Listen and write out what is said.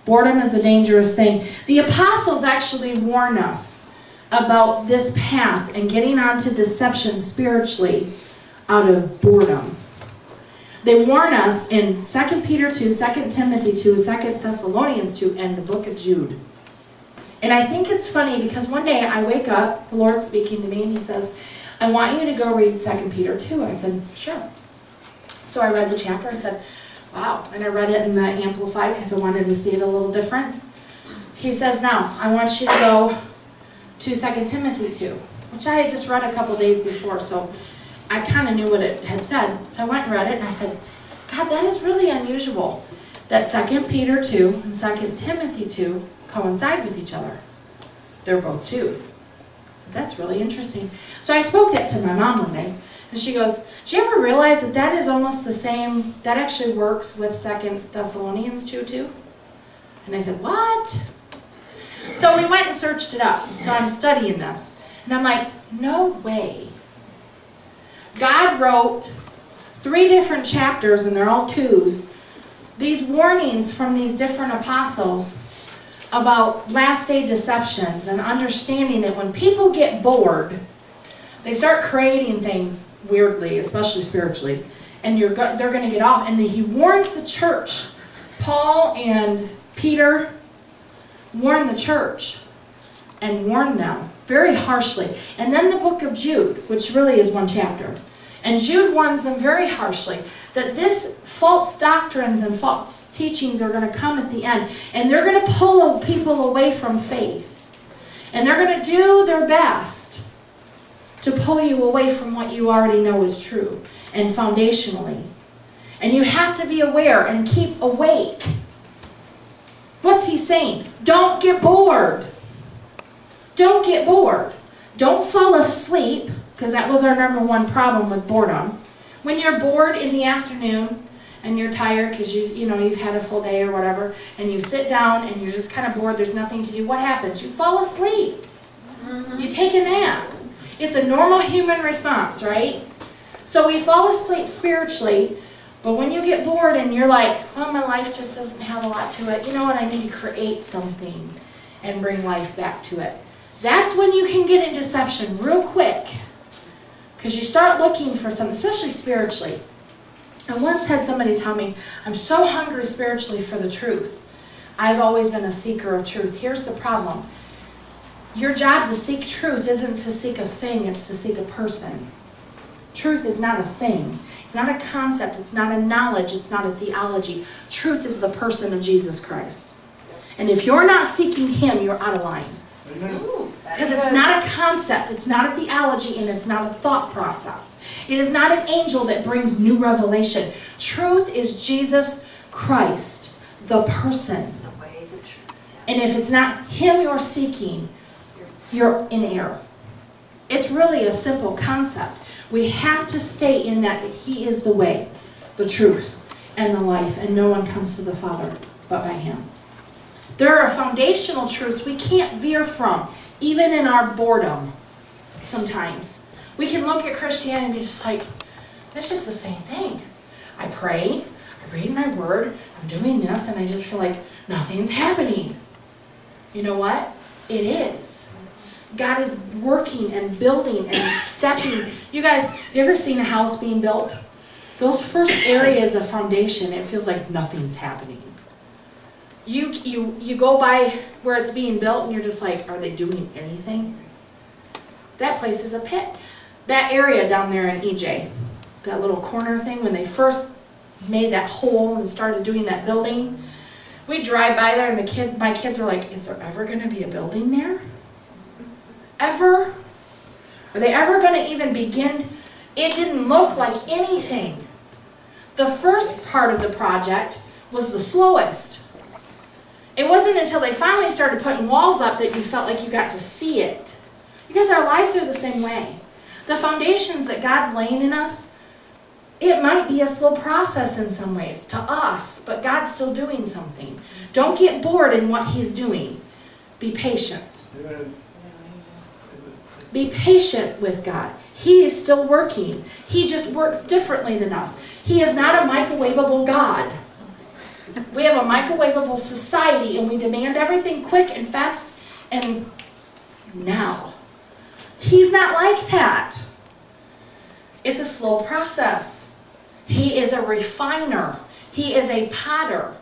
Boredom is a dangerous thing. The apostles actually warn us about this path and getting onto deception spiritually out of boredom. They warn us in 2 Peter 2, 2 Timothy 2, 2 Thessalonians 2, and the book of Jude. And I think it's funny because one day I wake up, the Lord's speaking to me, and he says, I want you to go read 2 Peter 2. I said, sure. So I read the chapter. I said, wow. And I read it in the Amplified because I wanted to see it a little different. He says, now, I want you to go to 2 Timothy 2, which I had just read a couple days before, so I kind of knew what it had said. So I went and read it, and I said, God, that is really unusual that 2 Peter 2 and 2 Timothy 2 coincide with each other. They're both 2s. So that's really interesting. So I spoke that to my mom one day, and she goes, did you ever realize that that is almost the same, that actually works with 2 Thessalonians 2 too? And I said, what? So we went and searched it up. So I'm studying this. And I'm like, no way. God wrote 3 different chapters, and they're all 2s, these warnings from these different apostles about last day deceptions and understanding that when people get bored, they start creating things weirdly, especially spiritually, and they're going to get off. And then he warns the church. Paul and Peter warn the church and warn them very harshly. And then the book of Jude, which really is 1 chapter. And Jude warns them very harshly that this false doctrines and false teachings are going to come at the end. And they're going to pull people away from faith. And they're going to do their best to pull you away from what you already know is true and foundationally. And you have to be aware and keep awake. What's he saying? Don't get bored. Don't get bored. Don't fall asleep, because that was our number 1 problem with boredom. When you're bored in the afternoon and you're tired because you've had a full day or whatever, and you sit down and you're just kind of bored, there's nothing to do, what happens? You fall asleep. You take a nap. It's a normal human response, right? So we fall asleep spiritually, but when you get bored and you're like, oh, my life just doesn't have a lot to it, you know what, I need to create something and bring life back to it. That's when you can get in deception real quick, because you start looking for something, especially spiritually. I once had somebody tell me, I'm so hungry spiritually for the truth. I've always been a seeker of truth. Here's the problem. Your job to seek truth isn't to seek a thing, it's to seek a person. Truth is not a thing. It's not a concept. It's not a knowledge. It's not a theology. Truth is the person of Jesus Christ. And if you're not seeking him, you're out of line. Because it's not a concept. It's not a theology, and it's not a thought process. It is not an angel that brings new revelation. Truth is Jesus Christ, the person. The way, the truth. And if it's not him you're seeking, you're in error. It's really a simple concept. We have to stay in that he is the way, the truth, and the life, and no one comes to the Father but by him. There are foundational truths we can't veer from, even in our boredom sometimes. We can look at Christianity and be just like, it's just the same thing. I pray, I read my word, I'm doing this, and I just feel like nothing's happening. You know what? It is. God is working and building and stepping. You guys, you ever seen a house being built? Those first areas of foundation, it feels like nothing's happening. You go by where it's being built and you're just like, are they doing anything? That place is a pit. That area down there in EJ, that little corner thing, when they first made that hole and started doing that building, we drive by there and my kids are like, is there ever going to be a building there? Ever? Are they ever going to even begin? It didn't look like anything. The first part of the project was the slowest. It wasn't until they finally started putting walls up that you felt like you got to see it. Because our lives are the same way. The foundations that God's laying in us, it might be a slow process in some ways to us, but God's still doing something. Don't get bored in what he's doing. Be patient. Be patient with God. He is still working. He just works differently than us. He is not a microwavable God. We have a microwavable society, and we demand everything quick and fast and now. He's not like that. It's a slow process. He is a refiner. He is a potter.